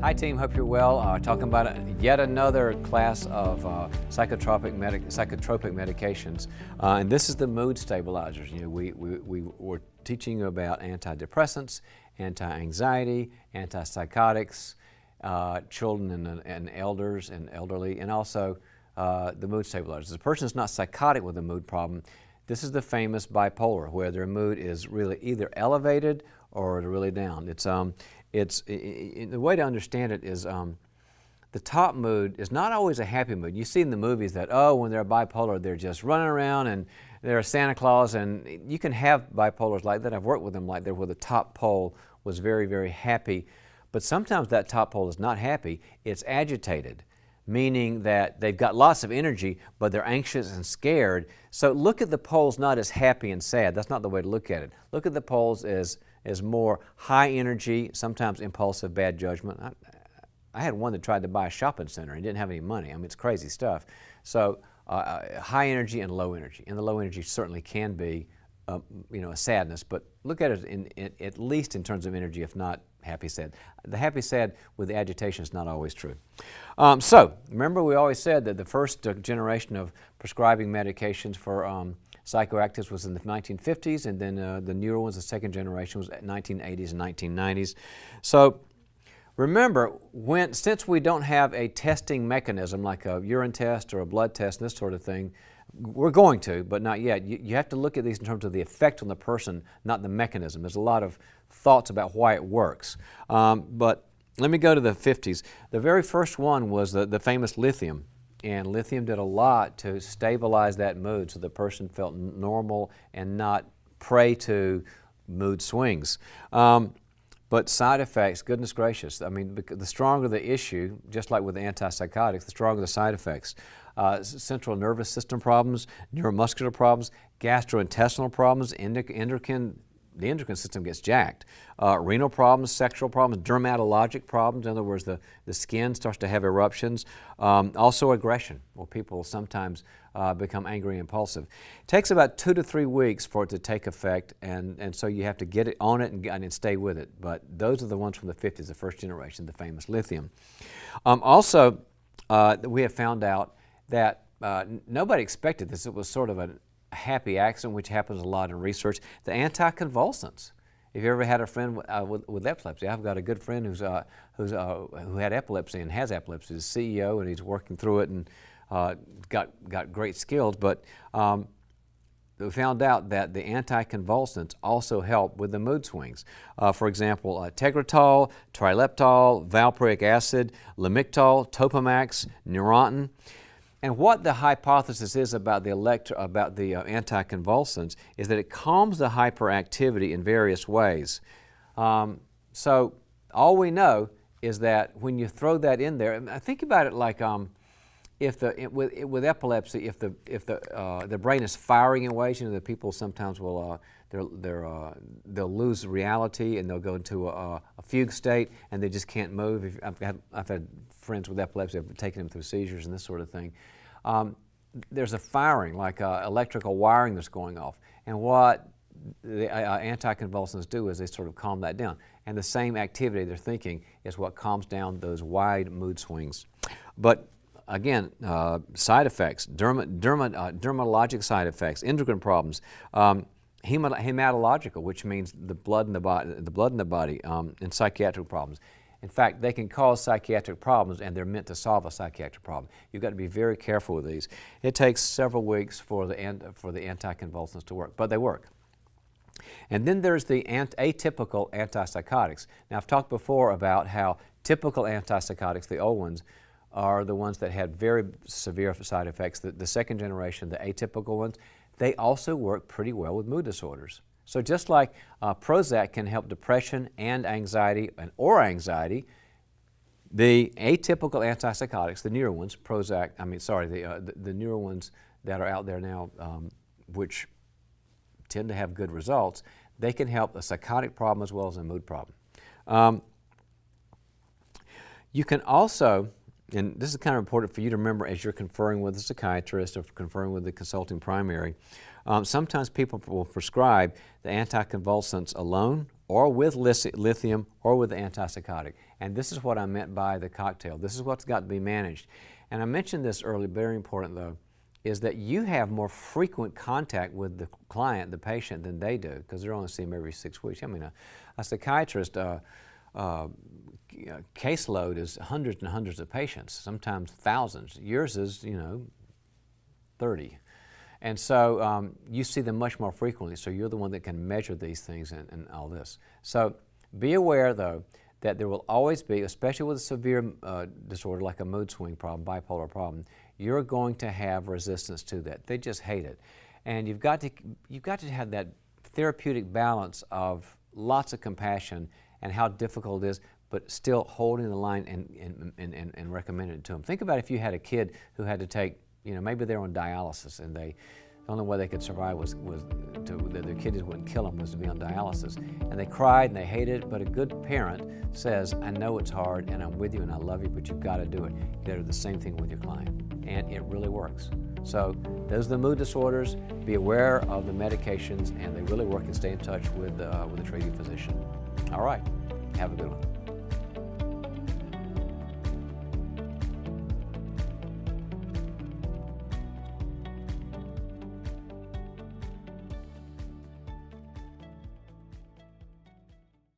Hi team, hope you're well. Talking about yet another class of psychotropic medications. And this is the mood stabilizers. You know, we were teaching you about antidepressants, anti-anxiety, antipsychotics, children and elders and elderly, and also the mood stabilizers. If a person is not psychotic with a mood problem, this is the famous bipolar, where their mood is really either elevated or really down. The way to understand it is the top mood is not always a happy mood. You see in the movies that, oh, when they're bipolar, they're just running around and they're Santa Claus, and you can have bipolars like that. I've worked with them like that, where the top pole was very, very happy. But sometimes that top pole is not happy, it's agitated, meaning that they've got lots of energy, but they're anxious and scared. So look at the poles not as happy and sad. That's not the way to look at it. Look at the poles as more high energy, sometimes impulsive, bad judgment. I had one that tried to buy a shopping center and didn't have any money. I mean, it's crazy stuff. So high energy and low energy. And the low energy certainly can be a sadness, but look at it at least in terms of energy, if not happy sad. The happy sad with the agitation is not always true. So remember, we always said that the first generation of prescribing medications for psychoactives was in the 1950s, and then the newer ones, the second generation, was 1980s and 1990s. So remember, since we don't have a testing mechanism like a urine test or a blood test and this sort of thing, we're going to, but not yet. You have to look at these in terms of the effect on the person, not the mechanism. There's a lot of thoughts about why it works. But let me go to the 50s. The very first one was the famous lithium. And lithium did a lot to stabilize that mood so the person felt normal and not prey to mood swings. But side effects, goodness gracious, I mean, the stronger the issue, just like with the antipsychotics, the stronger the side effects. Central nervous system problems, neuromuscular problems, gastrointestinal problems, the endocrine system gets jacked. Renal problems, sexual problems, dermatologic problems, in other words, the skin starts to have eruptions. Also aggression, where people sometimes become angry and impulsive. It takes about 2 to 3 weeks for it to take effect, and so you have to get it on it and stay with it. But those are the ones from the 50s, the first generation, the famous lithium. Also, we have found out that nobody expected this. It was sort of a happy accident, which happens a lot in research. The anticonvulsants. If you ever had a friend with epilepsy, I've got a good friend who had epilepsy and has epilepsy. He's CEO, and he's working through it and got great skills. But we found out that the anticonvulsants also help with the mood swings. For example, Tegretol, Trileptal, valproic acid, Lamictal, Topamax, Neurontin. And what the hypothesis is about the anticonvulsants is that it calms the hyperactivity in various ways. So all we know is that when you throw that in there, and think about it like with epilepsy, if the brain is firing in ways, the people sometimes will they'll lose reality and they'll go into a fugue state and they just can't move. I've had friends with epilepsy. I've taken them through seizures and this sort of thing. There's a firing, like electrical wiring that's going off. And what the anticonvulsants do is they sort of calm that down. And the same activity they're thinking is what calms down those wide mood swings. But again, side effects, dermatologic side effects, endocrine problems, hematological, which means the blood in the body, and psychiatric problems. In fact, they can cause psychiatric problems, and they're meant to solve a psychiatric problem. You've got to be very careful with these. It takes several weeks for the anticonvulsants to work, but they work. And then there's the atypical antipsychotics. Now, I've talked before about how typical antipsychotics, the old ones, are the ones that had very severe side effects. The second generation, the atypical ones, they also work pretty well with mood disorders. So just like Prozac can help depression and anxiety, the atypical antipsychotics, the newer ones, the newer ones that are out there now, which tend to have good results, they can help a psychotic problem as well as a mood problem. You can also, and this is kind of important for you to remember as you're conferring with a psychiatrist or conferring with the consulting primary, Sometimes people will prescribe the anticonvulsants alone or with lithium or with the antipsychotic. And this is what I meant by the cocktail. This is what's got to be managed. And I mentioned this earlier, very important though, is that you have more frequent contact with the client, the patient, than they do, because they're only seeing them every 6 weeks. I mean, a psychiatrist caseload is hundreds and hundreds of patients, sometimes thousands. Yours is, 30. And so you see them much more frequently, so you're the one that can measure these things and all this. So be aware, though, that there will always be, especially with a severe disorder like a mood swing problem, bipolar problem, you're going to have resistance to that. They just hate it. And you've got to have that therapeutic balance of lots of compassion and how difficult it is, but still holding the line and recommending it to them. Think about if you had a kid who had to take, maybe they're on dialysis and the only way they could survive was that their kidneys wouldn't kill them was to be on dialysis. And they cried and they hated it, but a good parent says, I know it's hard and I'm with you and I love you, but you've got to do it. You do the same thing with your client. And it really works. So those are the mood disorders. Be aware of the medications and they really work, and stay in touch with the treating physician. All right, have a good one.